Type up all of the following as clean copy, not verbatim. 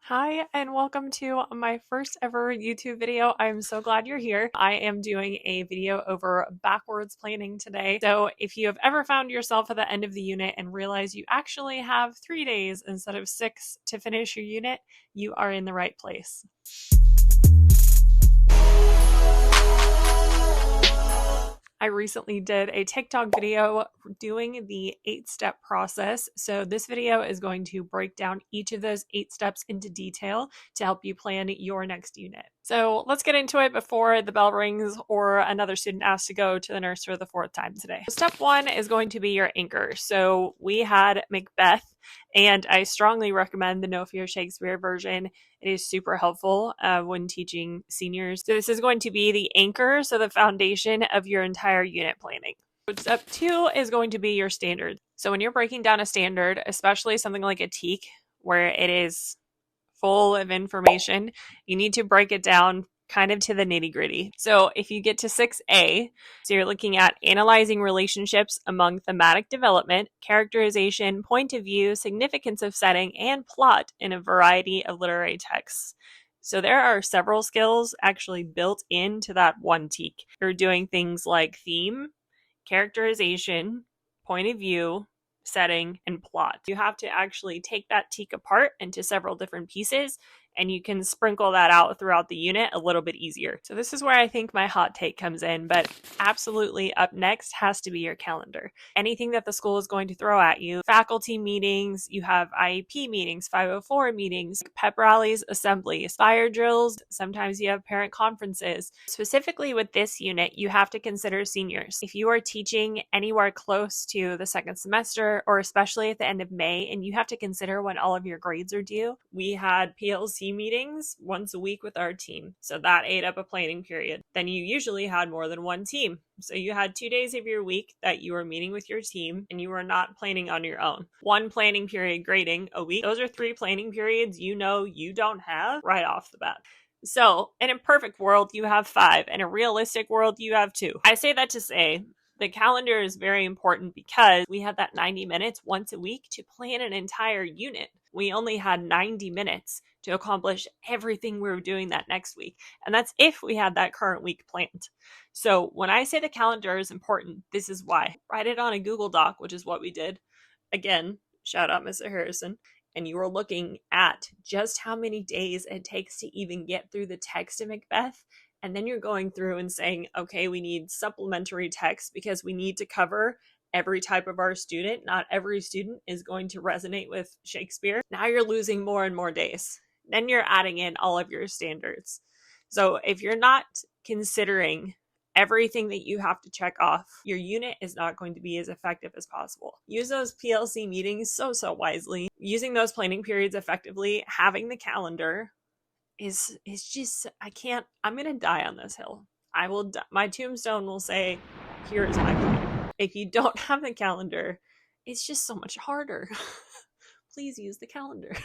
Hi, and welcome to my first ever YouTube video. I'm so glad you're here. I am doing a video over backwards planning today. So if you have ever found yourself at the end of the unit and realize you actually have 3 days instead of 6 to finish your unit, you are in the right place. I recently did a TikTok video doing the 8-step process. So this video is going to break down each of those 8 steps into detail to help you plan your next unit. So let's get into it before the bell rings or another student asks to go to the nurse for the 4th time today. Step 1 is going to be your anchor. So we had Macbeth, and I strongly recommend the No Fear Shakespeare version. It is super helpful when teaching seniors. So this is going to be the anchor, so the foundation of your entire unit planning. Step 2 is going to be your standard. So when you're breaking down a standard, especially something like a TEK, where it is full of information, you need to break it down kind of to the nitty gritty. So if you get to 6A, so you're looking at analyzing relationships among thematic development, characterization, point of view, significance of setting, and plot in a variety of literary texts. So there are several skills actually built into that one TEK. You're doing things like theme, characterization, point of view, setting, and plot. You have to actually take that TEK apart into several different pieces, and you can sprinkle that out throughout the unit a little bit easier. So this is where I think my hot take comes in, but absolutely up next has to be your calendar. Anything that the school is going to throw at you, faculty meetings, you have IEP meetings, 504 meetings, pep rallies, assemblies, fire drills, sometimes you have parent conferences. Specifically with this unit, you have to consider seniors. If you are teaching anywhere close to the second semester, or especially at the end of May, and you have to consider when all of your grades are due, we had PLC meetings once a week with our team. So that ate up a planning period. Then you usually had more than one team. So you had 2 days of your week that you were meeting with your team and you were not planning on your own. One planning period grading a week. Those are 3 planning periods you know you don't have right off the bat. So in a perfect world, you have 5. In a realistic world, you have 2. I say that to say the calendar is very important because we had that 90 minutes once a week to plan an entire unit. We only had 90 minutes to accomplish everything we were doing that next week. And that's if we had that current week planned. So when I say the calendar is important, this is why. Write it on a Google Doc, which is what we did. Again, shout out Mr. Harrison. And you are looking at just how many days it takes to even get through the text of Macbeth. And then you're going through and saying, okay, we need supplementary text because we need to cover every type of our student. Not every student is going to resonate with Shakespeare. Now you're losing more and more days. Then you're adding in all of your standards. So if you're not considering everything that you have to check off, your unit is not going to be as effective as possible. Use those PLC meetings so wisely. Using those planning periods effectively, having the calendar is just, I'm going to die on this hill. My tombstone will say, here is my plan. If you don't have the calendar, it's just so much harder. Please use the calendar.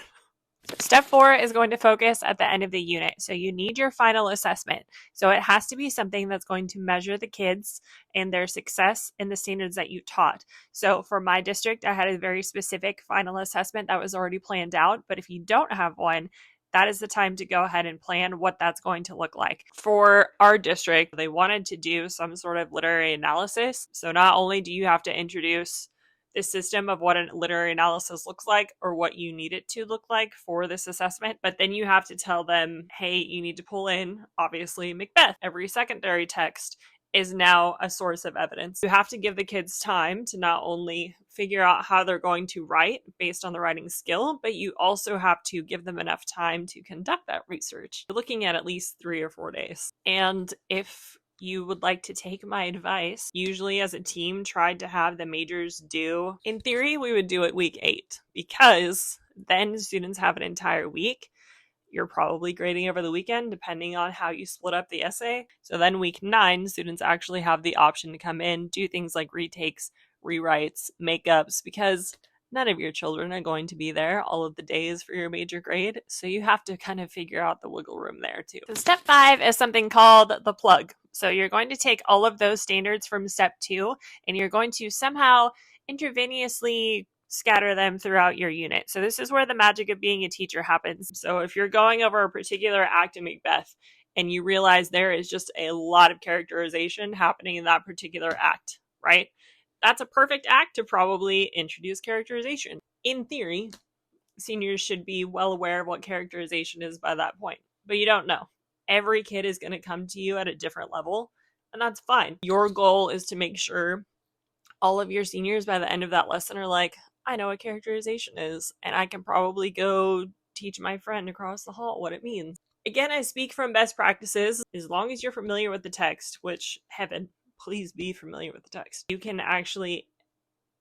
Step 4 is going to focus at the end of the unit. So you need your final assessment. So it has to be something that's going to measure the kids and their success in the standards that you taught. So for my district, I had a very specific final assessment that was already planned out. But if you don't have one, that is the time to go ahead and plan what that's going to look like. For our district, they wanted to do some sort of literary analysis. So not only do you have to introduce the system of what a literary analysis looks like or what you need it to look like for this assessment, but then you have to tell them, hey, you need to pull in, obviously, Macbeth. Every secondary text is now a source of evidence. You have to give the kids time to not only figure out how they're going to write based on the writing skill, but you also have to give them enough time to conduct that research. You're looking at least 3 or 4 days. And if you would like to take my advice, usually as a team tried to have the majors due, in theory, we would do it week 8 because then students have an entire week. You're probably grading over the weekend, depending on how you split up the essay. So then week 9, students actually have the option to come in, do things like retakes, rewrites, makeups, because none of your children are going to be there all of the days for your major grade. So you have to kind of figure out the wiggle room there too. So step 5 is something called the plug. So you're going to take all of those standards from step 2 and you're going to somehow intravenously scatter them throughout your unit. So this is where the magic of being a teacher happens. So if you're going over a particular act in Macbeth and you realize there is just a lot of characterization happening in that particular act, right? That's a perfect act to probably introduce characterization. In theory, seniors should be well aware of what characterization is by that point, but you don't know. Every kid is going to come to you at a different level, and that's fine. Your goal is to make sure all of your seniors by the end of that lesson are like, I know what characterization is, and I can probably go teach my friend across the hall what it means. Again, I speak from best practices. As long as you're familiar with the text, which, heaven, please be familiar with the text, you can actually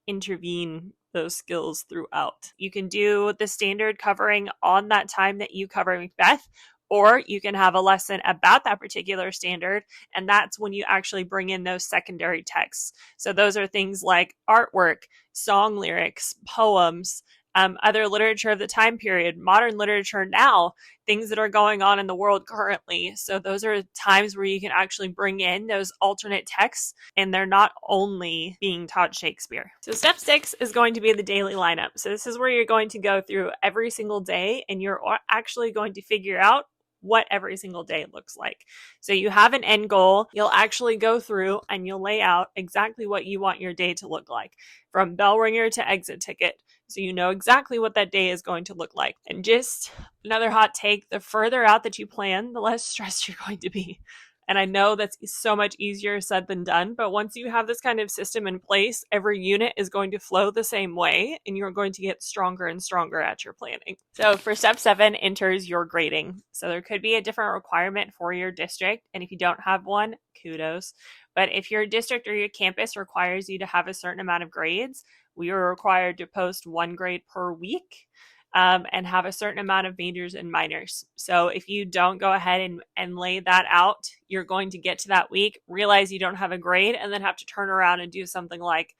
intervene those skills throughout. You can do the standard covering on that time that you cover Macbeth, or you can have a lesson about that particular standard, and that's when you actually bring in those secondary texts. So those are things like artwork, song lyrics, poems, other literature of the time period, modern literature now, things that are going on in the world currently. So those are times where you can actually bring in those alternate texts, and they're not only being taught Shakespeare. So step 6 is going to be the daily lineup. So this is where you're going to go through every single day, and you're actually going to figure out what every single day looks like. So you have an end goal. You'll actually go through and you'll lay out exactly what you want your day to look like, from bell ringer to exit ticket. So you know exactly what that day is going to look like. And just another hot take, the further out that you plan, the less stressed you're going to be. And I know that's so much easier said than done, but once you have this kind of system in place, every unit is going to flow the same way, and you're going to get stronger and stronger at your planning. So for step 7 enters your grading. So there could be a different requirement for your district, and if you don't have one, kudos. But if your district or your campus requires you to have a certain amount of grades, we are required to post 1 grade per week. And have a certain amount of majors and minors. So if you don't go ahead and lay that out, you're going to get to that week, realize you don't have a grade, and then have to turn around and do something like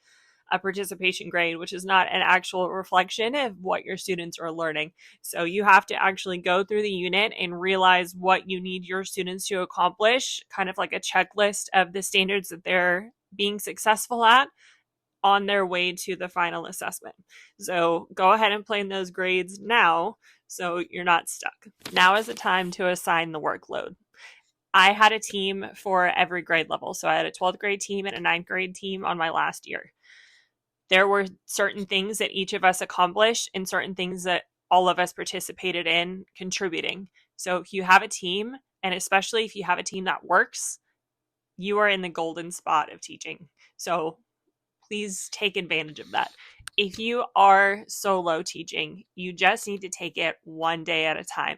a participation grade, which is not an actual reflection of what your students are learning. So you have to actually go through the unit and realize what you need your students to accomplish, kind of like a checklist of the standards that they're being successful at on their way to the final assessment. So go ahead and plan those grades now so you're not stuck. Now is the time to assign the workload. I had a team for every grade level. So I had a 12th grade team and a 9th grade team on my last year. There were certain things that each of us accomplished and certain things that all of us participated in contributing. So if you have a team, and especially if you have a team that works, you are in the golden spot of teaching. So please take advantage of that. If you are solo teaching, you just need to take it one day at a time.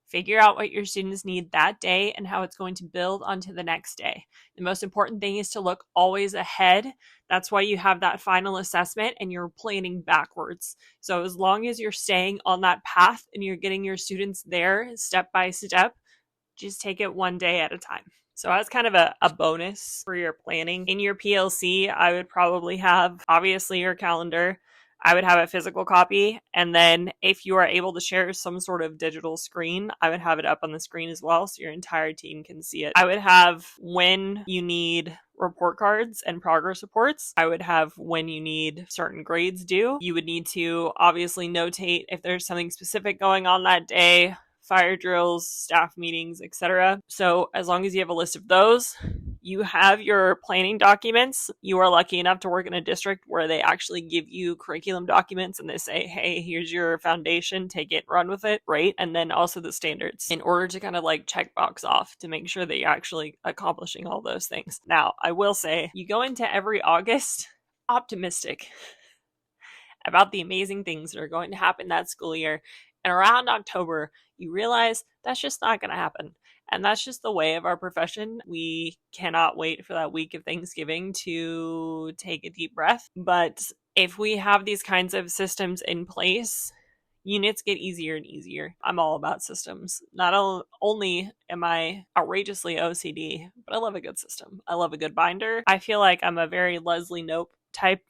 Figure out what your students need that day and how it's going to build onto the next day. The most important thing is to look always ahead. That's why you have that final assessment and you're planning backwards. So as long as you're staying on that path and you're getting your students there step by step, just take it one day at a time. So as kind of a bonus for your planning, in your PLC, I would probably have, obviously, your calendar. I would have a physical copy. And then if you are able to share some sort of digital screen, I would have it up on the screen as well so your entire team can see it. I would have when you need report cards and progress reports. I would have when you need certain grades due. You would need to obviously notate if there's something specific going on that day, fire drills, staff meetings, etc. So as long as you have a list of those, you have your planning documents. You are lucky enough to work in a district where they actually give you curriculum documents and they say, hey, here's your foundation, take it, run with it, right? And then also the standards in order to kind of like check box off to make sure that you're actually accomplishing all those things. Now, I will say you go into every August optimistic about the amazing things that are going to happen that school year. And around October, you realize that's just not going to happen. And that's just the way of our profession. We cannot wait for that week of Thanksgiving to take a deep breath. But if we have these kinds of systems in place, units get easier and easier. I'm all about systems. Not only am I outrageously OCD, but I love a good system. I love a good binder. I feel like I'm a very Leslie Knope type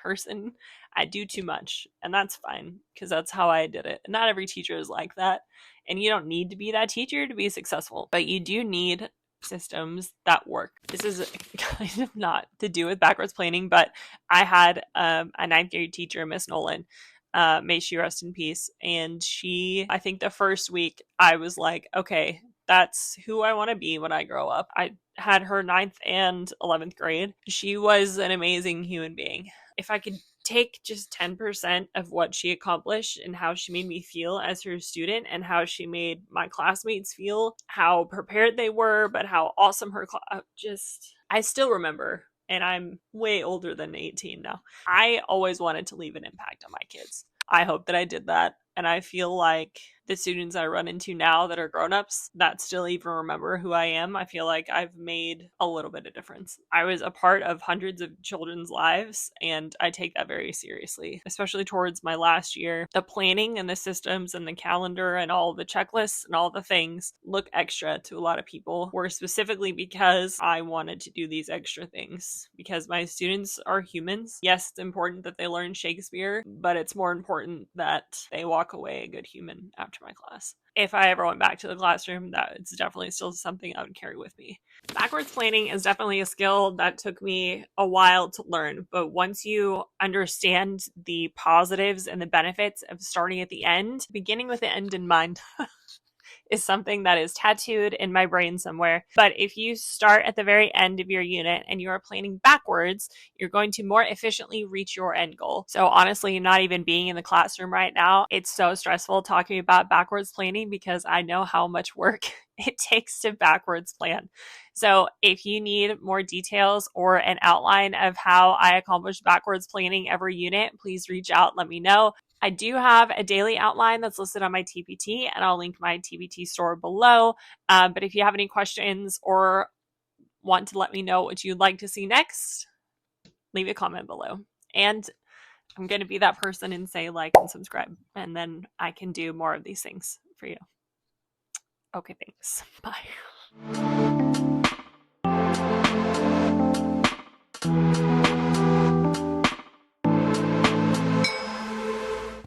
person. I do too much, and that's fine because that's how I did it. Not every teacher is like that, and you don't need to be that teacher to be successful, but you do need systems that work. This is kind of not to do with backwards planning, but I had a ninth grade teacher, Miss Nolan. May she rest in peace. And I think the first week I was like, okay, that's who I want to be when I grow up. I had her 9th and 11th grade. She was an amazing human being. If I could take just 10% of what she accomplished and how she made me feel as her student and how she made my classmates feel, how prepared they were, but how awesome her I still remember, and I'm way older than 18 now. I always wanted to leave an impact on my kids. I hope that I did that. And I feel like the students I run into now that are grown-ups that still even remember who I am, I feel like I've made a little bit of difference. I was a part of hundreds of children's lives, and I take that very seriously, especially towards my last year. The planning and the systems and the calendar and all the checklists and all the things look extra to a lot of people, or specifically because I wanted to do these extra things, because my students are humans. Yes, it's important that they learn Shakespeare, but it's more important that they walk away a good human after my class. If I ever went back to the classroom, that's definitely still something I would carry with me. Backwards planning is definitely a skill that took me a while to learn, but once you understand the positives and the benefits of starting at the end, beginning with the end in mind is something that is tattooed in my brain somewhere. But if you start at the very end of your unit and you are planning backwards, you're going to more efficiently reach your end goal. So honestly, not even being in the classroom right now, it's so stressful talking about backwards planning because I know how much work it takes to backwards plan. So if you need more details or an outline of how I accomplish backwards planning every unit, please reach out, let me know. I do have a daily outline that's listed on my TPT, and I'll link my TPT store below. But if you have any questions or want to let me know what you'd like to see next, leave a comment below. And I'm going to be that person and say like and subscribe, and then I can do more of these things for you. Okay, thanks. Bye.